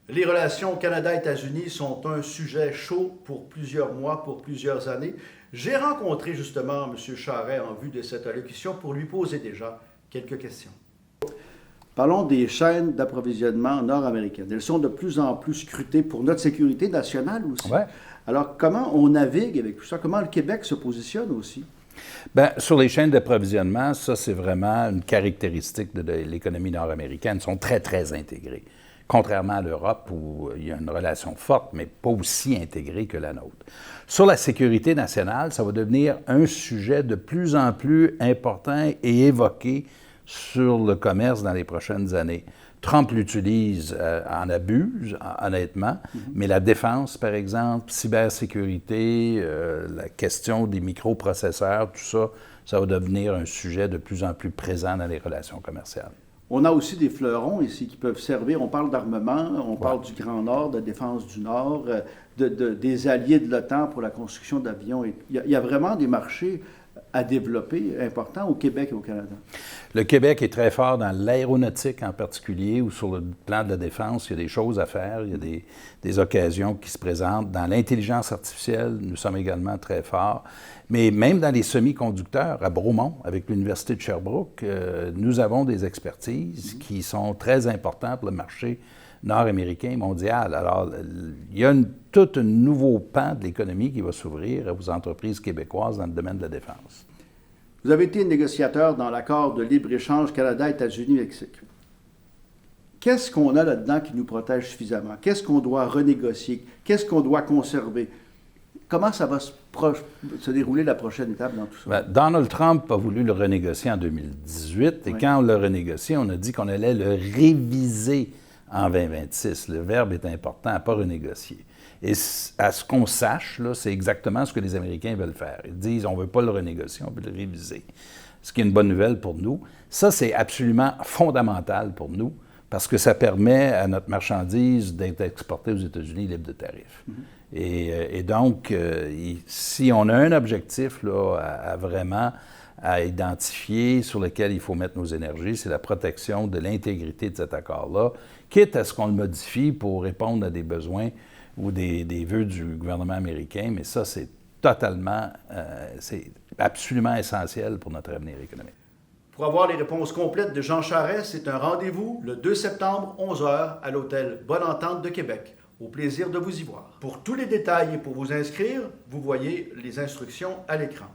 Les relations Canada-États-Unis sont un sujet chaud pour plusieurs mois, pour plusieurs années. J'ai rencontré justement M. Charest en vue de cette allocution pour lui poser déjà quelques questions. Parlons des chaînes d'approvisionnement nord-américaines. Elles sont de plus en plus scrutées pour notre sécurité nationale aussi. Ouais. Alors, comment on navigue avec tout ça? Comment le Québec se positionne aussi? Bien, sur les chaînes d'approvisionnement, ça, c'est vraiment une caractéristique de l'économie nord-américaine. Ils sont très, très intégrés. Contrairement à l'Europe, où il y a une relation forte, mais pas aussi intégrée que la nôtre. Sur la sécurité nationale, ça va devenir un sujet de plus en plus important et évoqué sur le commerce dans les prochaines années. Trump l'utilise, en abuse, honnêtement, mais la défense, par exemple, cybersécurité, la question des microprocesseurs, tout ça, ça va devenir un sujet de plus en plus présent dans les relations commerciales. On a aussi des fleurons ici qui peuvent servir. On parle d'armement, on parle du Grand Nord, de la défense du Nord, des alliés de l'OTAN pour la construction d'avions. Il y a vraiment des marchés à développer importants au Québec et au Canada. Le Québec est très fort dans l'aéronautique en particulier, ou sur le plan de la défense, il y a des choses à faire, il y a des occasions qui se présentent. Dans l'intelligence artificielle, nous sommes également très forts. Mais même dans les semi-conducteurs, à Bromont, avec l'Université de Sherbrooke, nous avons des expertises qui sont très importantes pour le marché nord-américain et mondial. Alors, il y a tout un nouveau pan de l'économie qui va s'ouvrir aux entreprises québécoises dans le domaine de la défense. Vous avez été négociateur dans l'accord de libre-échange Canada-États-Unis-Mexique. Qu'est-ce qu'on a là-dedans qui nous protège suffisamment? Qu'est-ce qu'on doit renégocier? Qu'est-ce qu'on doit conserver? Comment ça va se dérouler la prochaine étape dans tout ça? Bien, Donald Trump a voulu le renégocier en 2018 et quand on l'a renégocié, on a dit qu'on allait le réviser en 2026. Le verbe est important, à pas renégocier. Et à ce qu'on sache, là, c'est exactement ce que les Américains veulent faire. Ils disent, on ne veut pas le renégocier, on veut le réviser. Ce qui est une bonne nouvelle pour nous. Ça, c'est absolument fondamental pour nous parce que ça permet à notre marchandise d'être exportée aux États-Unis libre de tarifs. Et donc, si on a un objectif là, à identifier sur lequel il faut mettre nos énergies, c'est la protection de l'intégrité de cet accord-là, quitte à ce qu'on le modifie pour répondre à des besoins ou des vœux du gouvernement américain, mais ça, c'est totalement, c'est absolument essentiel pour notre avenir économique. Pour avoir les réponses complètes de Jean Charest, c'est un rendez-vous le 2 septembre, 11h, à l'hôtel Bonne Entente de Québec. Au plaisir de vous y voir. Pour tous les détails et pour vous inscrire, vous voyez les instructions à l'écran.